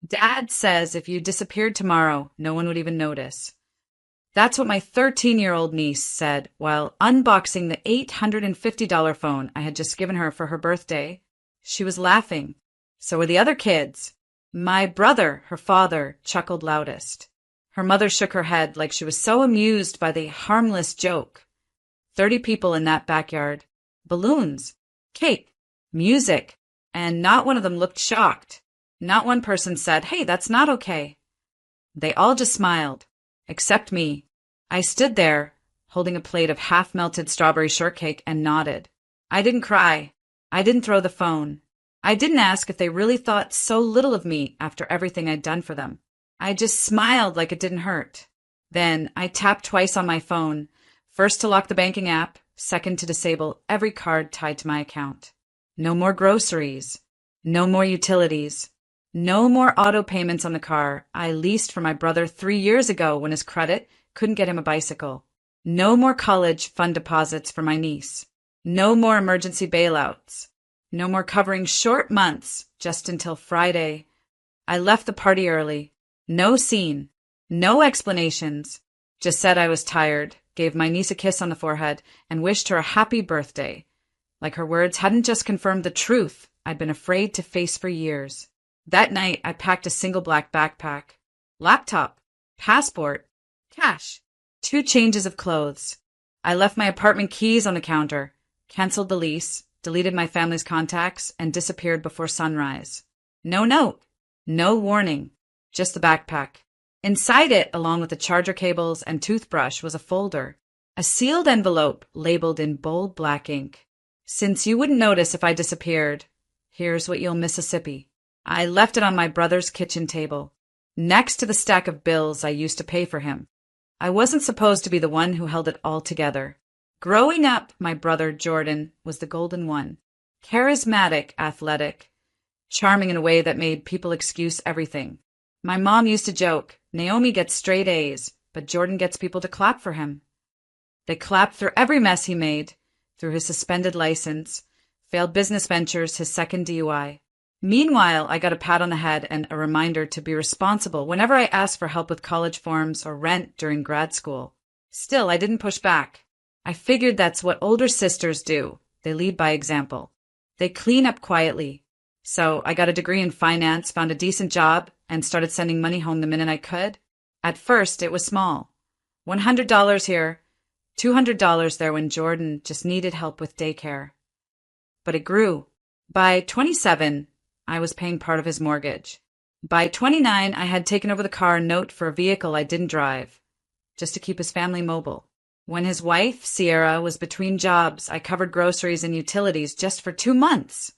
Dad says if you disappeared tomorrow, no one would even notice. That's what my 13-year-old niece said while unboxing the $850 phone I had just given her for her birthday. She was laughing. So were the other kids. My brother, her father, chuckled loudest. Her mother shook her head like she was so amused by the harmless joke. 30 people in that backyard. Balloons, cake, music, and not one of them looked shocked. Not one person said, "Hey, that's not okay." They all just smiled, except me. I stood there, holding a plate of half-melted strawberry shortcake, and nodded. I didn't cry. I didn't throw the phone. I didn't ask if they really thought so little of me after everything I'd done for them. I just smiled like it didn't hurt. Then I tapped twice on my phone, first to lock the banking app, second to disable every card tied to my account. No more groceries. No more utilities. No more auto payments on the car I leased for my brother 3 years ago when his credit couldn't get him a bicycle. No more college fund deposits for my niece. No more emergency bailouts. No more covering short months just until Friday. I left the party early. No scene. No explanations. Just said I was tired, gave my niece a kiss on the forehead, and wished her a happy birthday. Like her words hadn't just confirmed the truth I'd been afraid to face for years. That night, I packed a single black backpack, laptop, passport, cash, 2 changes of clothes. I left my apartment keys on the counter, canceled the lease, deleted my family's contacts, and disappeared before sunrise. No note, no warning, just the backpack. Inside it, along with the charger cables and toothbrush, was a folder, a sealed envelope labeled in bold black ink. Since you wouldn't notice if I disappeared, here's what you'll Mississippi. I left it on my brother's kitchen table, next to the stack of bills I used to pay for him. I wasn't supposed to be the one who held it all together. Growing up, my brother Jordan was the golden one. Charismatic, athletic, charming in a way that made people excuse everything. My mom used to joke, Naomi gets straight A's, but Jordan gets people to clap for him. They clapped through every mess he made, through his suspended license, failed business ventures, his second DUI. Meanwhile, I got a pat on the head and a reminder to be responsible whenever I asked for help with college forms or rent during grad school. Still, I didn't push back. I figured that's what older sisters do. They lead by example. They clean up quietly. So I got a degree in finance, found a decent job, and started sending money home the minute I could. At first, it was small. $100 here, $200 there when Jordan just needed help with daycare. But it grew. By 27, I was paying part of his mortgage. By 29, I had taken over the car note for a vehicle I didn't drive, just to keep his family mobile. When his wife, Sierra, was between jobs, I covered groceries and utilities just for 2 months.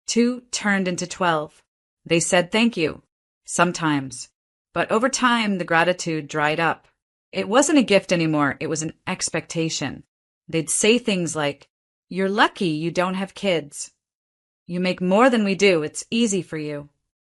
2 turned into 12. They said thank you, sometimes. But over time, the gratitude dried up. It wasn't a gift anymore, it was an expectation. They'd say things like, "You're lucky you don't have kids. You make more than we do, it's easy for you.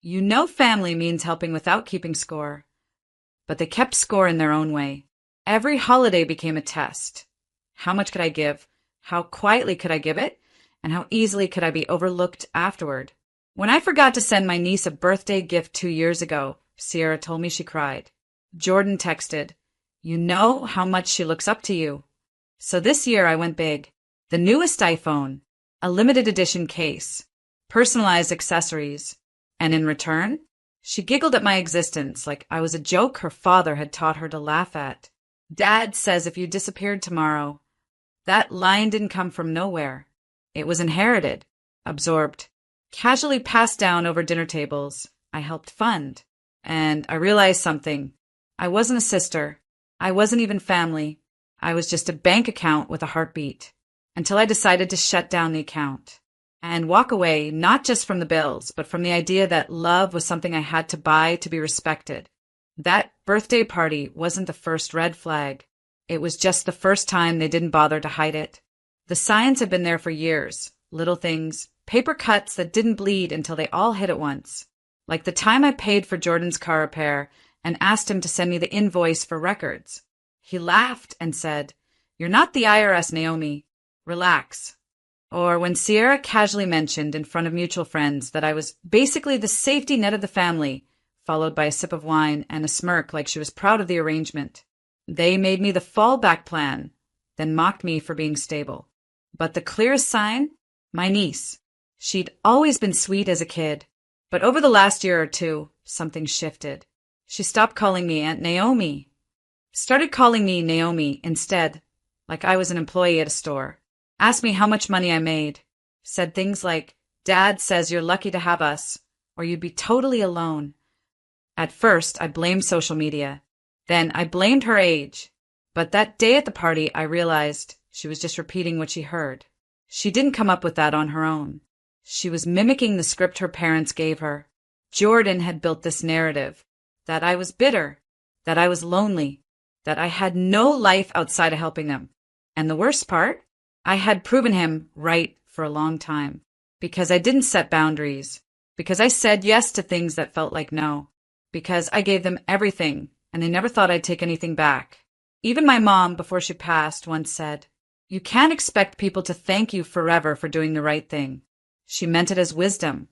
You know family means helping without keeping score." But they kept score in their own way. Every holiday became a test. How much could I give? How quietly could I give it? And how easily could I be overlooked afterward? When I forgot to send my niece a birthday gift 2 years ago, Sierra told me she cried. Jordan texted, "You know how much she looks up to you." So this year I went big. The newest iPhone, a limited edition case, personalized accessories, and in return, she giggled at my existence like I was a joke her father had taught her to laugh at. Dad says if you disappeared tomorrow, that line didn't come from nowhere. It was inherited, absorbed, casually passed down over dinner tables. I helped fund. And I realized something. I wasn't a sister. I wasn't even family. I was just a bank account with a heartbeat. Until I decided to shut down the account and walk away, not just from the bills, but from the idea that love was something I had to buy to be respected. That birthday party wasn't the first red flag. It was just the first time they didn't bother to hide it. The signs had been there for years. Little things, paper cuts that didn't bleed until they all hit at once. Like the time I paid for Jordan's car repair and asked him to send me the invoice for records. He laughed and said, "You're not the IRS, Naomi. Relax." Or when Sierra casually mentioned in front of mutual friends that I was basically the safety net of the family, followed by a sip of wine and a smirk like she was proud of the arrangement. They made me the fallback plan, then mocked me for being stable. But the clearest sign? My niece. She'd always been sweet as a kid, but over the last year or two, something shifted. She stopped calling me Aunt Naomi. Started calling me Naomi instead, like I was an employee at a store. Asked me how much money I made. Said things like, "Dad says you're lucky to have us, or you'd be totally alone." At first, I blamed social media. Then I blamed her age. But that day at the party, I realized she was just repeating what she heard. She didn't come up with that on her own. She was mimicking the script her parents gave her. Jordan had built this narrative that I was bitter, that I was lonely, that I had no life outside of helping them. And the worst part? I had proven him right for a long time, because I didn't set boundaries, because I said yes to things that felt like no, because I gave them everything and they never thought I'd take anything back. Even my mom, before she passed, once said, "You can't expect people to thank you forever for doing the right thing." She meant it as wisdom,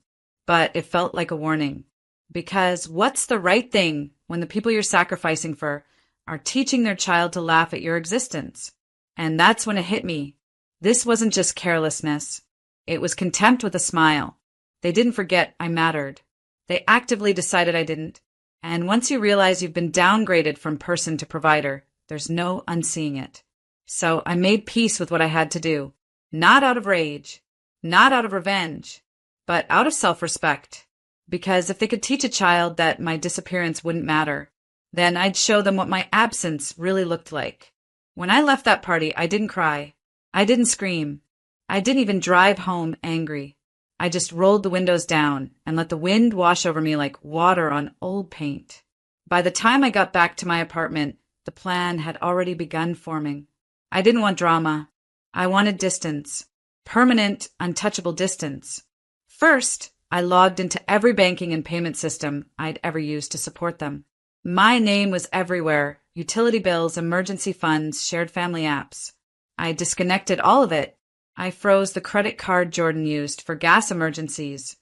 but it felt like a warning, because what's the right thing when the people you're sacrificing for are teaching their child to laugh at your existence? And that's when it hit me. This wasn't just carelessness. It was contempt with a smile. They didn't forget I mattered. They actively decided I didn't. And once you realize you've been downgraded from person to provider, there's no unseeing it. So I made peace with what I had to do. Not out of rage, not out of revenge, but out of self-respect. Because if they could teach a child that my disappearance wouldn't matter, then I'd show them what my absence really looked like. When I left that party, I didn't cry. I didn't scream. I didn't even drive home angry. I just rolled the windows down and let the wind wash over me like water on old paint. By the time I got back to my apartment, the plan had already begun forming. I didn't want drama. I wanted distance. Permanent, untouchable distance. First, I logged into every banking and payment system I'd ever used to support them. My name was everywhere. Utility bills, emergency funds, shared family apps. I disconnected all of it. I froze the credit card Jordan used for gas emergencies.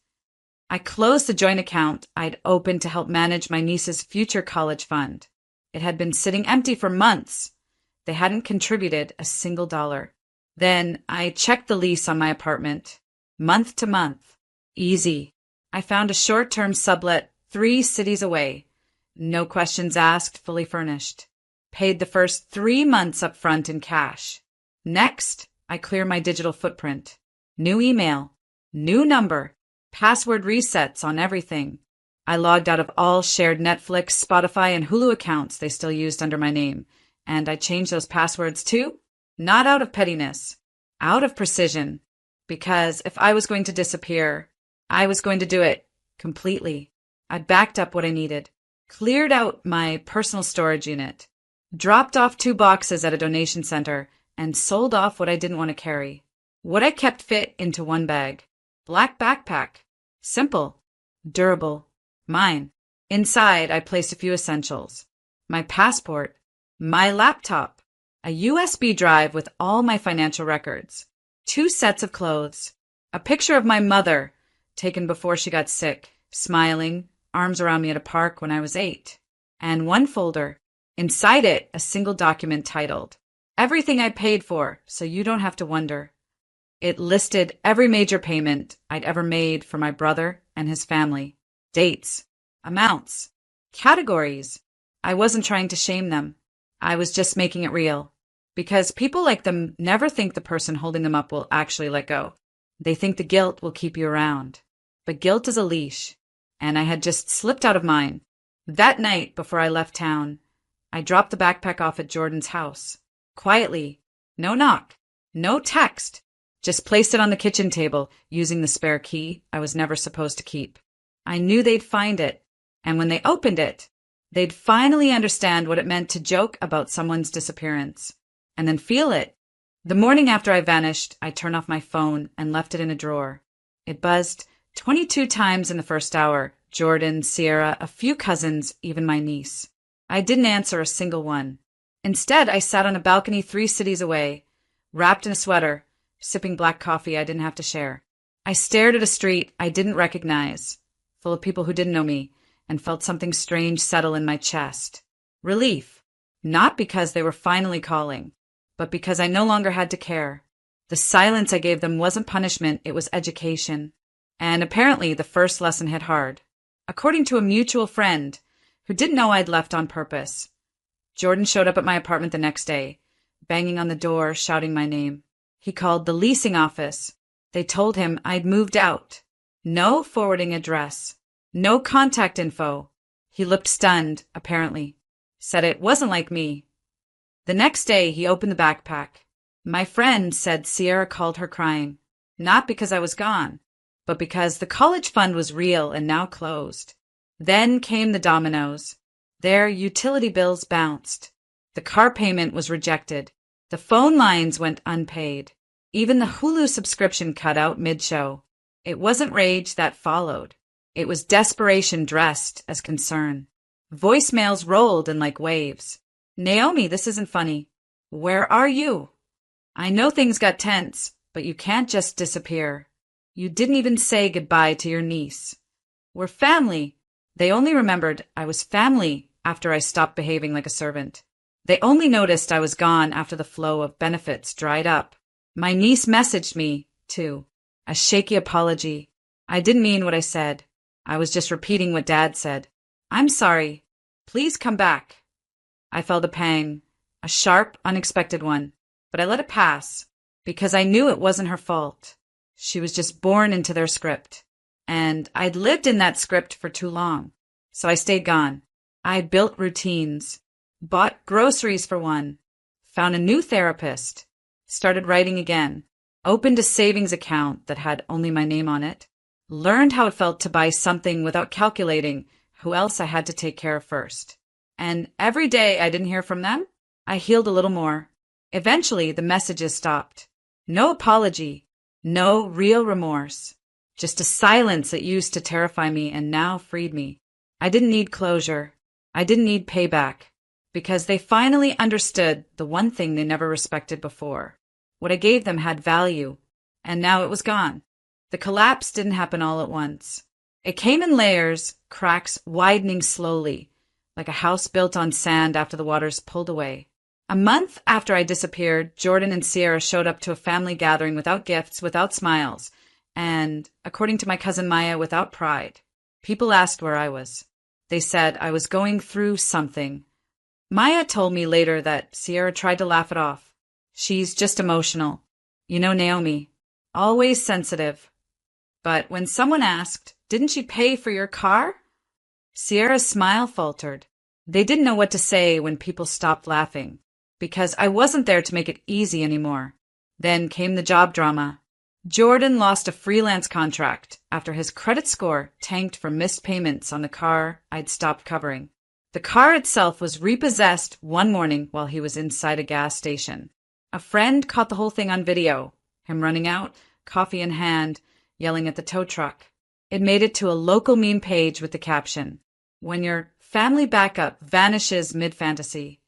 I closed the joint account I'd opened to help manage my niece's future college fund. It had been sitting empty for months. They hadn't contributed a single dollar. Then I checked the lease on my apartment. Month to month. Easy. I found a short-term sublet 3 cities away. No questions asked, fully furnished. Paid the first 3 months up front in cash. Next, I clear my digital footprint. New email, new number, password resets on everything. I logged out of all shared Netflix, Spotify, and Hulu accounts they still used under my name, and I changed those passwords too, not out of pettiness, out of precision, because if I was going to disappear, I was going to do it completely. I backed up what I needed, cleared out my personal storage unit, dropped off 2 boxes at a donation center, and sold off what I didn't want to carry. What I kept fit into 1 bag. Black backpack. Simple. Durable. Mine. Inside, I placed a few essentials. My passport. My laptop. A USB drive with all my financial records. 2 sets of clothes. A picture of my mother, taken before she got sick, smiling, arms around me at a park when I was 8. And 1 folder. Inside it, a single document titled, "Everything I paid for, so you don't have to wonder." It listed every major payment I'd ever made for my brother and his family. Dates, amounts, categories. I wasn't trying to shame them. I was just making it real. Because people like them never think the person holding them up will actually let go. They think the guilt will keep you around. But guilt is a leash, and I had just slipped out of mine. That night, before I left town, I dropped the backpack off at Jordan's house. Quietly. No knock. No text. Just placed it on the kitchen table, using the spare key I was never supposed to keep. I knew they'd find it, and when they opened it, they'd finally understand what it meant to joke about someone's disappearance, and then feel it. The morning after I vanished, I turned off my phone and left it in a drawer. It buzzed 22 times in the first hour. Jordan, Sierra, a few cousins, even my niece. I didn't answer a single one. Instead, I sat on a balcony 3 cities away, wrapped in a sweater, sipping black coffee I didn't have to share. I stared at a street I didn't recognize, full of people who didn't know me, and felt something strange settle in my chest. Relief. Not because they were finally calling, but because I no longer had to care. The silence I gave them wasn't punishment, it was education. And apparently the first lesson hit hard. According to a mutual friend who didn't know I'd left on purpose, Jordan showed up at my apartment the next day, banging on the door, shouting my name. He called the leasing office. They told him I'd moved out. No forwarding address. No contact info. He looked stunned, apparently. Said it wasn't like me. The next day, he opened the backpack. My friend said Sierra called her crying. Not because I was gone, but because the college fund was real and now closed. Then came the dominoes. Their utility bills bounced. The car payment was rejected. The phone lines went unpaid. Even the Hulu subscription cut out mid-show. It wasn't rage that followed. It was desperation dressed as concern. Voicemails rolled in like waves. Naomi, this isn't funny. Where are you? I know things got tense, but you can't just disappear. You didn't even say goodbye to your niece. We're family. They only remembered I was family after I stopped behaving like a servant. They only noticed I was gone after the flow of benefits dried up. My niece messaged me, too. A shaky apology. I didn't mean what I said. I was just repeating what Dad said. I'm sorry. Please come back. I felt a pang, a sharp, unexpected one, but I let it pass because I knew it wasn't her fault. She was just born into their script, and I'd lived in that script for too long, so I stayed gone. I built routines, bought groceries for one, found a new therapist, started writing again, opened a savings account that had only my name on it, learned how it felt to buy something without calculating who else I had to take care of first. And every day I didn't hear from them, I healed a little more. Eventually, the messages stopped. No apology, no real remorse, just a silence that used to terrify me and now freed me. I didn't need closure. I didn't need payback, because they finally understood the one thing they never respected before. What I gave them had value, and now it was gone. The collapse didn't happen all at once. It came in layers, cracks widening slowly, like a house built on sand after the waters pulled away. A month after I disappeared, Jordan and Sierra showed up to a family gathering without gifts, without smiles, and, according to my cousin Maya, without pride. People asked where I was. They said I was going through something. Maya told me later that Sierra tried to laugh it off. She's just emotional. You know Naomi, always sensitive. But when someone asked, "Didn't she pay for your car?" Sierra's smile faltered. They didn't know what to say when people stopped laughing, because I wasn't there to make it easy anymore. Then came the job drama. Jordan lost a freelance contract after his credit score tanked for missed payments on the car I'd stopped covering. The car itself was repossessed one morning while he was inside a gas station. A friend caught the whole thing on video, him running out, coffee in hand, yelling at the tow truck. It made it to a local meme page with the caption, "When your family backup vanishes mid-fantasy."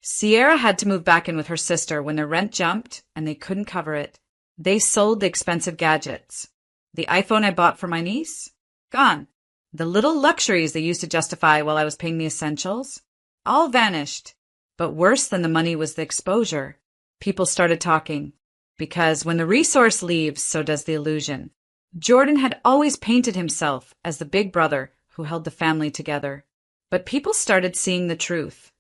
Sierra had to move back in with her sister when their rent jumped and they couldn't cover it. They sold the expensive gadgets. The iPhone I bought for my niece? Gone. The little luxuries they used to justify while I was paying the essentials? All vanished. But worse than the money was the exposure. People started talking. Because when the resource leaves, so does the illusion. Jordan had always painted himself as the big brother who held the family together. But people started seeing the truth.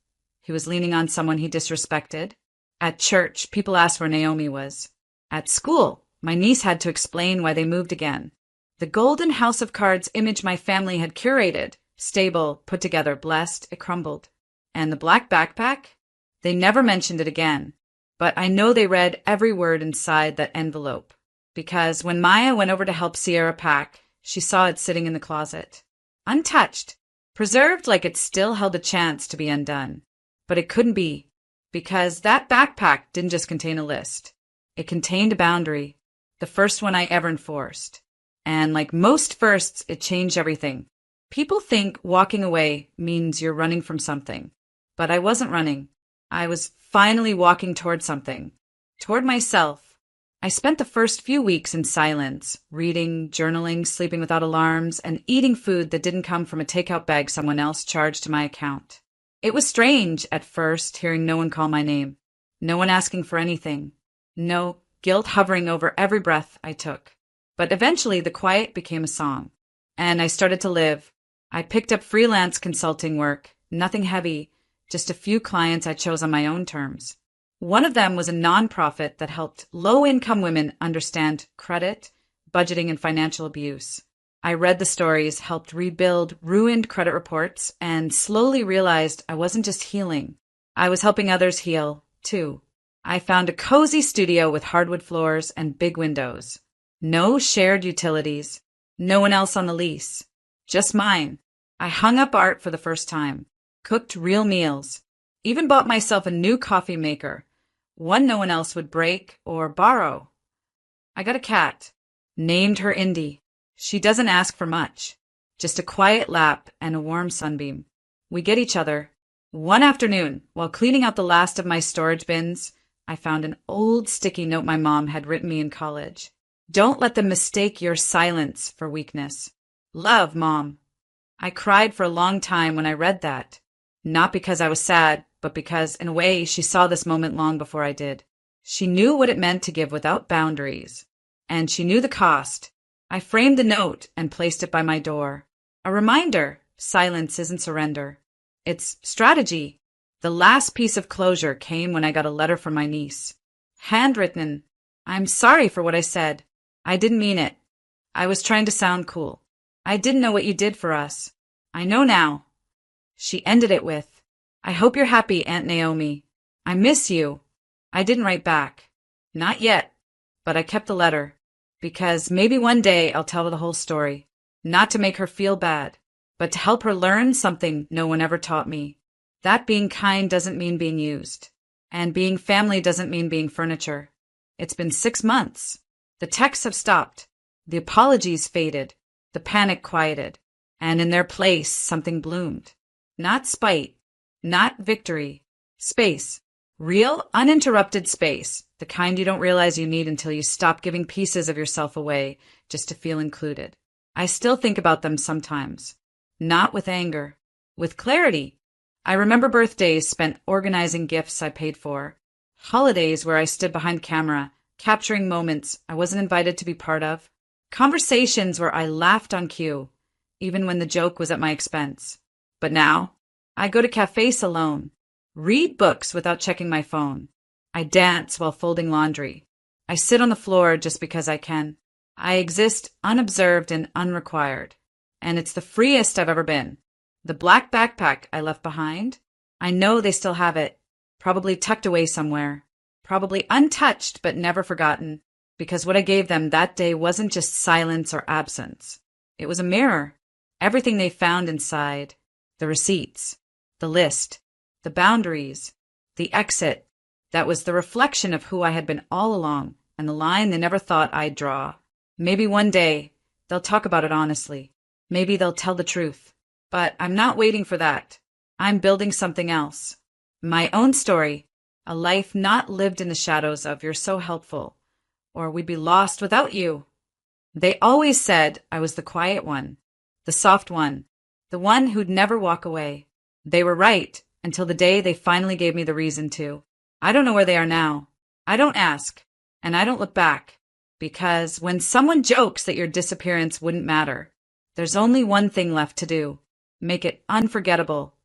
He was leaning on someone he disrespected. At church, people asked where Naomi was. At school, my niece had to explain why they moved again. The golden house of cards image my family had curated, stable, put together, blessed, it crumbled. And the black backpack? They never mentioned it again. But I know they read every word inside that envelope. Because when Maya went over to help Sierra pack, she saw it sitting in the closet. Untouched, preserved like it still held a chance to be undone. But it couldn't be, because that backpack didn't just contain a list. It contained a boundary, the first one I ever enforced. And like most firsts, it changed everything. People think walking away means you're running from something. But I wasn't running. I was finally walking toward something. Toward myself. I spent the first few weeks in silence, reading, journaling, sleeping without alarms, and eating food that didn't come from a takeout bag someone else charged to my account. It was strange at first hearing no one call my name, no one asking for anything, no guilt hovering over every breath I took. But eventually the quiet became a song, and I started to live. I picked up freelance consulting work, nothing heavy, just a few clients I chose on my own terms. One of them was a nonprofit that helped low-income women understand credit, budgeting, and financial abuse. I read the stories, helped rebuild ruined credit reports, and slowly realized I wasn't just healing. I was helping others heal, too. I found a cozy studio with hardwood floors and big windows. No shared utilities. No one else on the lease. Just mine. I hung up art for the first time. Cooked real meals. Even bought myself a new coffee maker. One no one else would break or borrow. I got a cat. Named her Indy. She doesn't ask for much. Just a quiet lap and a warm sunbeam. We get each other. One afternoon, while cleaning out the last of my storage bins, I found an old sticky note my mom had written me in college. Don't let them mistake your silence for weakness. Love, Mom. I cried for a long time when I read that. Not because I was sad, but because, in a way, she saw this moment long before I did. She knew what it meant to give without boundaries. And she knew the cost. I framed the note and placed it by my door. A reminder, silence isn't surrender. It's strategy. The last piece of closure came when I got a letter from my niece. Handwritten. I'm sorry for what I said. I didn't mean it. I was trying to sound cool. I didn't know what you did for us. I know now. She ended it with, I hope you're happy, Aunt Naomi. I miss you. I didn't write back. Not yet. But I kept the letter. Because maybe one day I'll tell her the whole story. Not to make her feel bad, but to help her learn something no one ever taught me. That being kind doesn't mean being used. And being family doesn't mean being furniture. It's been 6 months. The texts have stopped. The apologies faded. The panic quieted. And in their place, something bloomed. Not spite. Not victory. Space. Real, uninterrupted space. The kind you don't realize you need until you stop giving pieces of yourself away just to feel included. I still think about them sometimes. Not with anger. With clarity. I remember birthdays spent organizing gifts I paid for. Holidays where I stood behind camera, capturing moments I wasn't invited to be part of. Conversations where I laughed on cue, even when the joke was at my expense. But now, I go to cafes alone. Read books without checking my phone. I dance while folding laundry. I sit on the floor just because I can. I exist unobserved and unrequired. And it's the freest I've ever been. The black backpack I left behind, I know they still have it. Probably tucked away somewhere. Probably untouched but never forgotten. Because what I gave them that day wasn't just silence or absence. It was a mirror. Everything they found inside. The receipts. The list. The boundaries. The exit. That was the reflection of who I had been all along, and the line they never thought I'd draw. Maybe one day, they'll talk about it honestly. Maybe they'll tell the truth. But I'm not waiting for that. I'm building something else. My own story. A life not lived in the shadows of "you're so helpful," or "we'd be lost without you." They always said I was the quiet one, the soft one, the one who'd never walk away. They were right, until the day they finally gave me the reason to. I don't know where they are now. I don't ask, and I don't look back. Because when someone jokes that your disappearance wouldn't matter, there's only one thing left to do. Make it unforgettable